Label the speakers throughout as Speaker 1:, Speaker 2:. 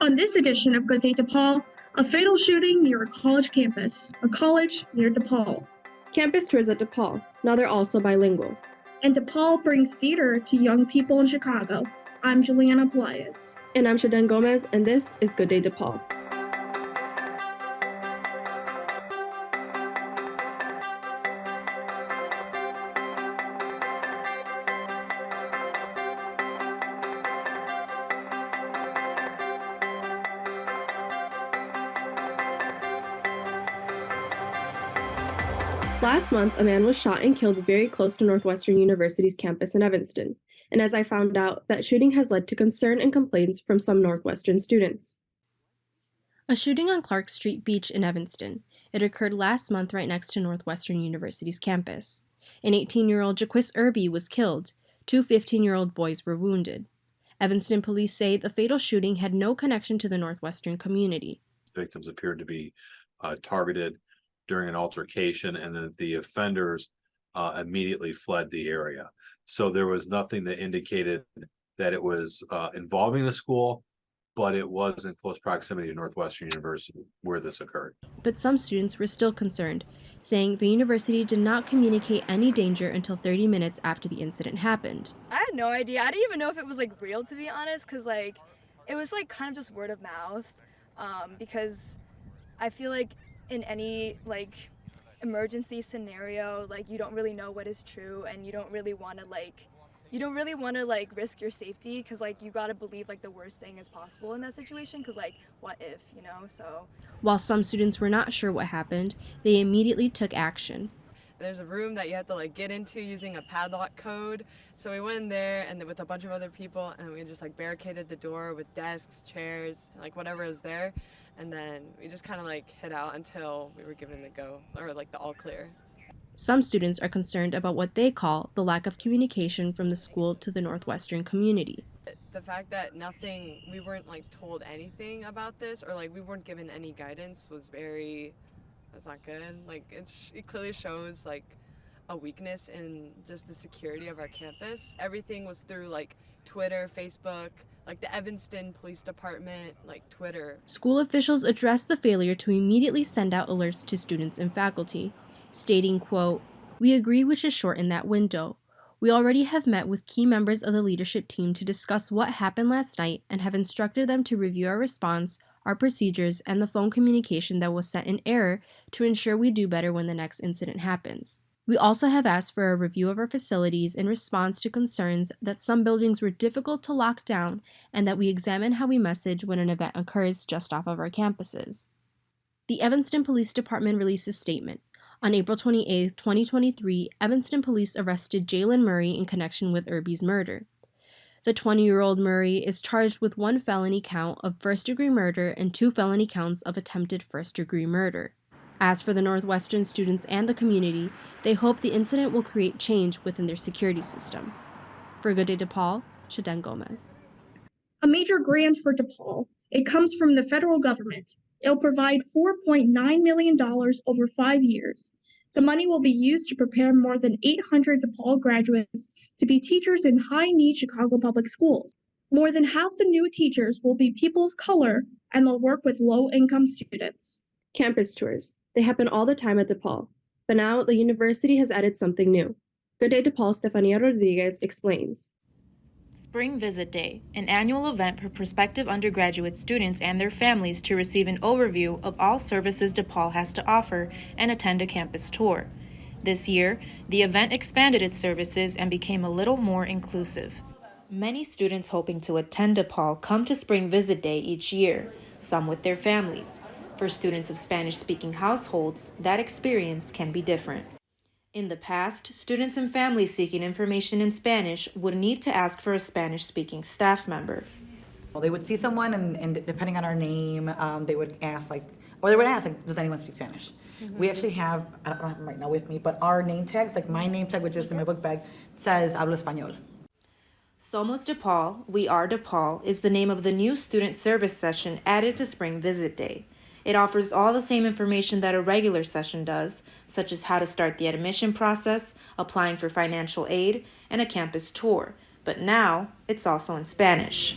Speaker 1: On this edition of Good Day DePaul, a fatal shooting near a college campus, a college near DePaul.
Speaker 2: Campus tours at DePaul. Now they're also bilingual.
Speaker 1: And DePaul brings theater to young people in Chicago. I'm Juliana Blais.
Speaker 2: And I'm Shaden Gomez, and this is Good Day DePaul. Last month, a man was shot and killed very close to Northwestern University's campus in Evanston, and as I found out, that shooting has led to concern and complaints from some Northwestern students. A shooting on Clark Street Beach in Evanston. It occurred last month right next to Northwestern University's campus. An 18-year-old Jaquis Irby was killed. Two 15-year-old boys were wounded. Evanston police say the fatal shooting had no connection to the Northwestern community.
Speaker 3: Victims appeared to be targeted during an altercation, and that the offenders immediately fled the area. So there was nothing that indicated that it was involving the school, but it was in close proximity to Northwestern University where this occurred.
Speaker 2: But some students were still concerned, saying the university did not communicate any danger until 30 minutes after the incident happened.
Speaker 4: I had no idea. I didn't even know if it was real, to be honest, because it was kind of just word of mouth, because I feel like in any emergency scenario, you don't really know what is true, and you don't really want to risk your safety, because you got to believe the worst thing is possible in that situation, because what if, so.
Speaker 2: While some students were not sure what happened, they immediately took action.
Speaker 5: There's a room that you have to get into using a padlock code. So we went in there and with a bunch of other people, and we just barricaded the door with desks, chairs, whatever is there. And then we just kind of hid out until we were given the go, or the all clear.
Speaker 2: Some students are concerned about what they call the lack of communication from the school to the Northwestern community.
Speaker 5: The fact that we weren't told anything about this, or we weren't given any guidance that's not good. It clearly shows a weakness in just the security of our campus. Everything was through Twitter, Facebook, the Evanston Police Department, Twitter.
Speaker 2: School officials addressed the failure to immediately send out alerts to students and faculty, stating, quote, "We agree we should shorten that window. We already have met with key members of the leadership team to discuss what happened last night and have instructed them to review our response, our procedures, and the phone communication that was sent in error to ensure we do better when the next incident happens. We also have asked for a review of our facilities in response to concerns that some buildings were difficult to lock down and that we examine how we message when an event occurs just off of our campuses." The Evanston Police Department released a statement. On April 28, 2023, Evanston police arrested Jalen Murray in connection with Irby's murder. The 20-year-old Murray is charged with 1 felony count of first-degree murder and 2 felony counts of attempted first-degree murder. As for the Northwestern students and the community, they hope the incident will create change within their security system. For Good Day DePaul, Shaden Gomez.
Speaker 1: A major grant for DePaul. It comes from the federal government. It'll provide $4.9 million over 5 years. The money will be used to prepare more than 800 DePaul graduates to be teachers in high-need Chicago public schools. More than half the new teachers will be people of color, and they'll work with low-income students.
Speaker 2: Campus tours. They happen all the time at DePaul, but now the university has added something new. Good Day DePaul Stefania Rodriguez explains.
Speaker 6: Spring Visit Day, an annual event for prospective undergraduate students and their families to receive an overview of all services DePaul has to offer and attend a campus tour. This year, the event expanded its services and became a little more inclusive. Many students hoping to attend DePaul come to Spring Visit Day each year, some with their families. For students of Spanish-speaking households, that experience can be different. In the past, students and families seeking information in Spanish would need to ask for a Spanish-speaking staff member.
Speaker 7: Well, they would see someone, and depending on our name, they would ask, or they would ask, does anyone speak Spanish? Mm-hmm. We actually have, I don't have them right now with me, but our name tags, my name tag, which is in my book bag, says Hablo Español.
Speaker 6: Somos DePaul, We Are DePaul is the name of the new student service session added to Spring Visit Day. It offers all the same information that a regular session does, such as how to start the admission process, applying for financial aid, and a campus tour. But now, it's also in Spanish.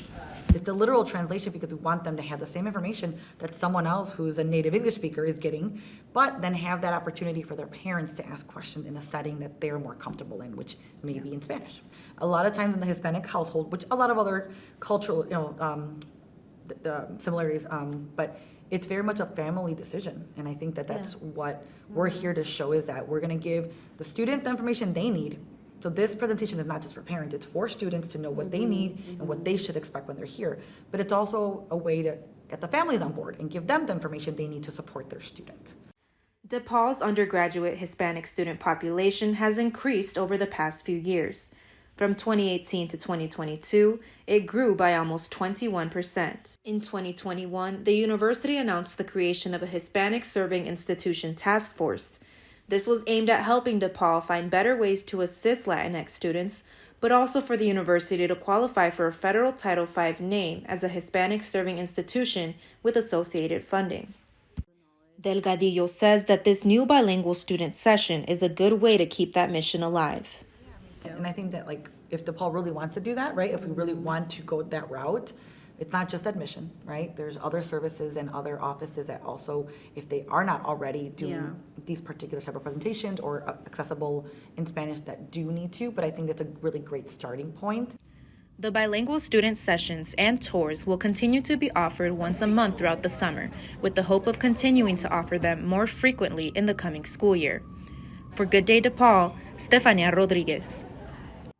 Speaker 7: It's the literal translation because we want them to have the same information that someone else who's a native English speaker is getting, but then have that opportunity for their parents to ask questions in a setting that they're more comfortable in, which may be in Spanish. A lot of times in the Hispanic household, which a lot of other cultural, similarities, but it's very much a family decision. And I think that that's what we're here to show, is that we're going to give the student the information they need. So this presentation is not just for parents, it's for students to know what they need and what they should expect when they're here. But it's also a way to get the families on board and give them the information they need to support their student.
Speaker 6: DePaul's undergraduate Hispanic student population has increased over the past few years. From 2018 to 2022, it grew by almost 21%. In 2021, the university announced the creation of a Hispanic Serving Institution Task Force. This was aimed at helping DePaul find better ways to assist Latinx students, but also for the university to qualify for a federal Title V name as a Hispanic serving institution with associated funding. Delgadillo says that this new bilingual student session is a good way to keep that mission alive.
Speaker 7: And I think that, like, if DePaul really wants to do that, right, if we really want to go that route, it's not just admission, right? There's other services and other offices that also, if they are not already doing these particular type of presentations or accessible in Spanish, that do need to, but I think that's a really great starting point.
Speaker 6: The bilingual student sessions and tours will continue to be offered once a month throughout the summer, with the hope of continuing to offer them more frequently in the coming school year. For Good Day DePaul, Stefania Rodriguez.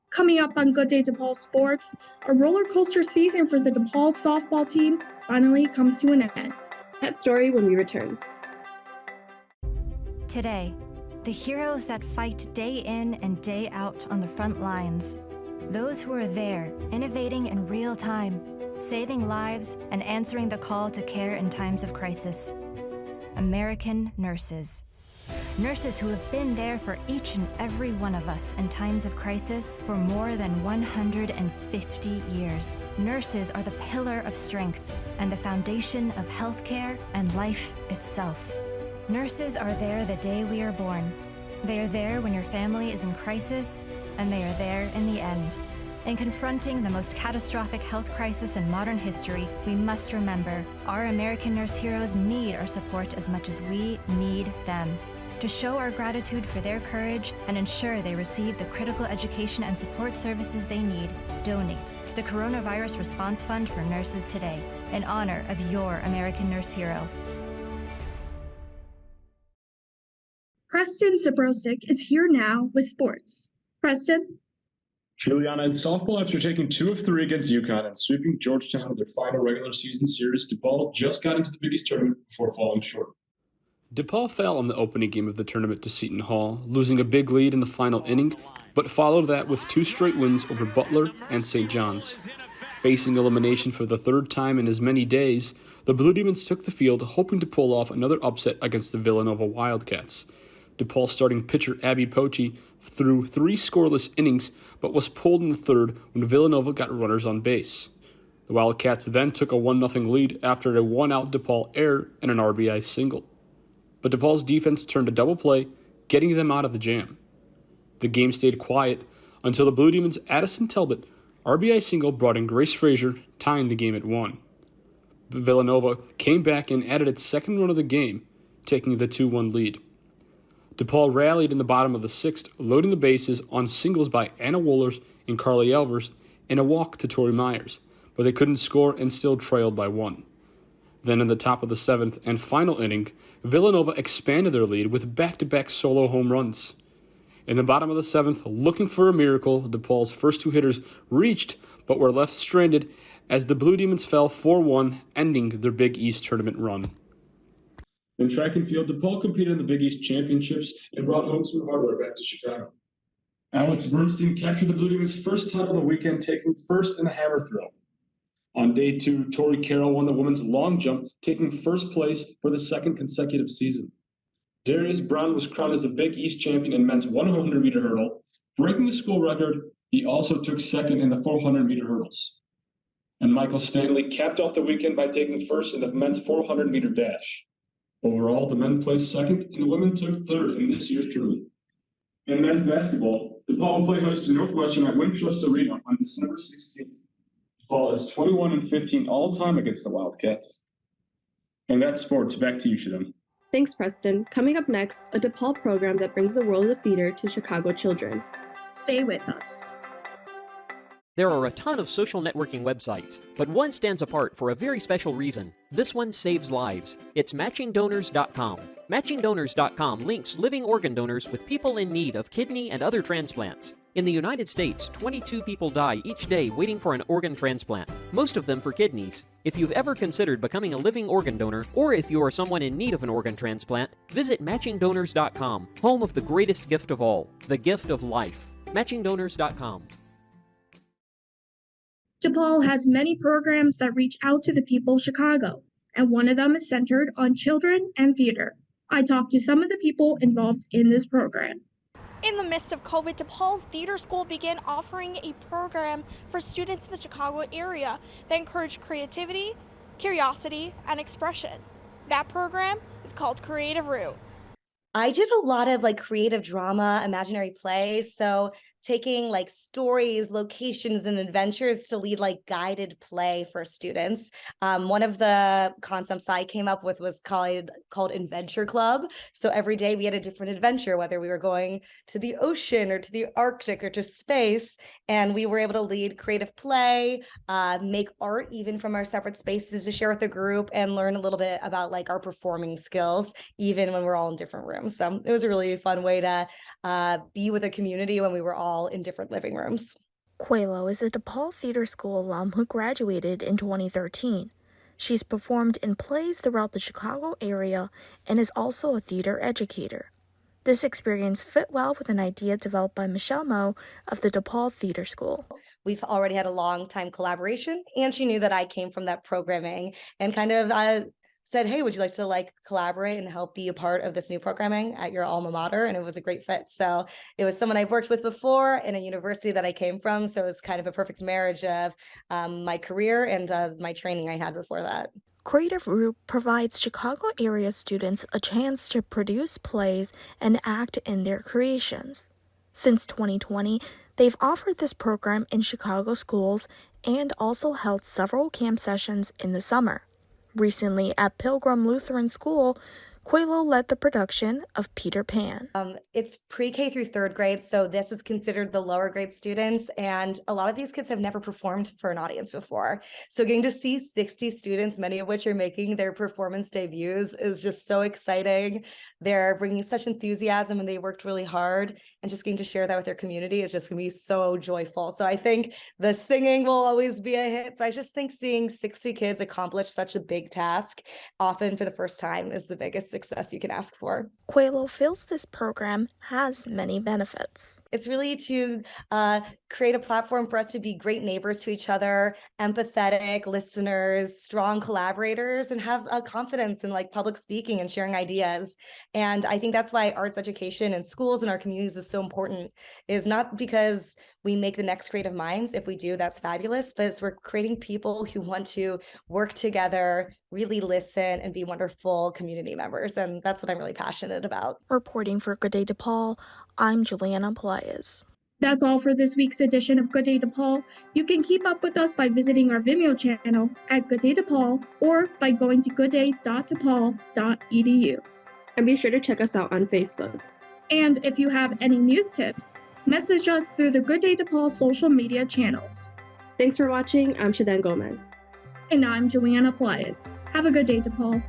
Speaker 1: Coming up on Good Day DePaul Sports, a roller coaster season for the DePaul softball team finally comes to an end.
Speaker 8: That story when we return.
Speaker 9: Today, the heroes that fight day in and day out on the front lines. Those who are there, innovating in real time, saving lives and answering the call to care in times of crisis. American nurses. Nurses who have been there for each and every one of us in times of crisis for more than 150 years. Nurses are the pillar of strength and the foundation of healthcare and life itself. Nurses are there the day we are born. They are there when your family is in crisis, and they are there in the end. In confronting the most catastrophic health crisis in modern history, we must remember our American nurse heroes need our support as much as we need them. To show our gratitude for their courage and ensure they receive the critical education and support services they need, donate to the Coronavirus Response Fund for Nurses today, in honor of your American nurse hero.
Speaker 1: Preston Zabrosik is here now with sports. Preston?
Speaker 10: Juliana, in softball, after taking 2 of 3 against UConn and sweeping Georgetown in their final regular season series, DePaul just got into the Big East tournament before falling short.
Speaker 11: DePaul fell in the opening game of the tournament to Seton Hall, losing a big lead in the final inning, but followed that with 2 straight wins over Butler and St. John's. Facing elimination for the 3rd time in as many days, the Blue Demons took the field hoping to pull off another upset against the Villanova Wildcats. DePaul starting pitcher Abby Poche threw 3 scoreless innings, but was pulled in the 3rd when Villanova got runners on base. The Wildcats then took a 1-0 lead after a 1-out DePaul error and an RBI single. But DePaul's defense turned a double play, getting them out of the jam. The game stayed quiet until the Blue Demons' Addison Talbot RBI single brought in Grace Frazier, tying the game at 1. But Villanova came back and added its 2nd run of the game, taking the 2-1 lead. DePaul rallied in the bottom of the 6th, loading the bases on singles by Anna Wohlers and Carly Elvers and a walk to Tori Myers, but they couldn't score and still trailed by 1. Then in the top of the 7th and final inning, Villanova expanded their lead with back-to-back solo home runs. In the bottom of the 7th, looking for a miracle, DePaul's first 2 hitters reached but were left stranded as the Blue Demons fell 4-1, ending their Big East tournament run.
Speaker 10: In track and field, DePaul competed in the Big East Championships and brought home some hardware back to Chicago. Alex Bernstein captured the Blue Demons' first title of the weekend, taking first in the hammer throw. On day 2, Tori Carroll won the women's long jump, taking first place for the 2nd consecutive season. Darius Brown was crowned as the Big East champion in men's 100-meter hurdle. Breaking the school record, he also took 2nd in the 400-meter hurdles. And Michael Stanley capped off the weekend by taking first in the men's 400-meter dash. Overall, the men placed 2nd and the women took 3rd in this year's tournament. In men's basketball, DePaul will play host to Northwestern at Wintrust Arena on December 16th. DePaul is 21-15 all time against the Wildcats. And that's sports. Back to you, Shadam.
Speaker 8: Thanks, Preston. Coming up next, a DePaul program that brings the world of theater to Chicago children.
Speaker 1: Stay with us.
Speaker 12: There are a ton of social networking websites, but one stands apart for a very special reason. This one saves lives. It's matchingdonors.com. Matchingdonors.com links living organ donors with people in need of kidney and other transplants. In the United States, 22 people die each day waiting for an organ transplant, most of them for kidneys. If you've ever considered becoming a living organ donor, or if you are someone in need of an organ transplant, visit matchingdonors.com, home of the greatest gift of all, the gift of life. Matchingdonors.com.
Speaker 1: DePaul has many programs that reach out to the people of Chicago, and one of them is centered on children and theater. I talked to some of the people involved in this program.
Speaker 13: In the midst of COVID, DePaul's theater school began offering a program for students in the Chicago area that encouraged creativity, curiosity, and expression. That program is called Creative Route.
Speaker 14: I did a lot of creative drama, imaginary plays. So taking stories, locations, and adventures to lead guided play for students. One of the concepts I came up with was called Adventure Club. So every day we had a different adventure, whether we were going to the ocean or to the Arctic or to space. And we were able to lead creative play, make art even from our separate spaces to share with the group and learn a little bit about our performing skills, even when we're all in different rooms. So it was a really fun way to be with a community when we were all in different living rooms.
Speaker 13: Quelo is a DePaul Theater School alum who graduated in 2013. She's performed in plays throughout the Chicago area and is also a theater educator. This experience fit well with an idea developed by Michelle Moe of the DePaul Theater School.
Speaker 14: We've already had a long time collaboration, and she knew that I came from that programming and kind of said, hey, would you like to collaborate and help be a part of this new programming at your alma mater? And it was a great fit. So it was someone I've worked with before in a university that I came from. So it was kind of a perfect marriage of my career and my training I had before that.
Speaker 13: Creative Route provides Chicago area students a chance to produce plays and act in their creations. Since 2020, they've offered this program in Chicago schools and also held several camp sessions in the summer. Recently, at Pilgrim Lutheran School, Quelo led the production of Peter Pan.
Speaker 14: It's pre-K through third grade, so this is considered the lower grade students, and a lot of these kids have never performed for an audience before. So getting to see 60 students, many of which are making their performance debuts, is just so exciting. They're bringing such enthusiasm and they worked really hard, and just getting to share that with their community is just going to be so joyful. So I think the singing will always be a hit, but I just think seeing 60 kids accomplish such a big task, often for the first time, is the biggest success you can ask for.
Speaker 13: Quelo feels this program has many benefits.
Speaker 14: It's really to create a platform for us to be great neighbors to each other, empathetic listeners, strong collaborators, and have a confidence in public speaking and sharing ideas. And I think that's why arts education in schools and our communities is so important, is not because we make the next creative minds. If we do, that's fabulous, but we're creating people who want to work together, really listen, and be wonderful community members. And that's what I'm really passionate about.
Speaker 13: Reporting for Good Day DePaul, I'm Juliana Pelaez.
Speaker 1: That's all for this week's edition of Good Day DePaul. You can keep up with us by visiting our Vimeo channel at Good Day DePaul or by going to goodday.depaul.edu.
Speaker 8: And be sure to check us out on Facebook.
Speaker 1: And if you have any news tips, message us through the Good Day DePaul social media channels.
Speaker 8: Thanks for watching. I'm Shadan Gomez.
Speaker 1: And I'm Juliana Pelaez. Have a good day, DePaul.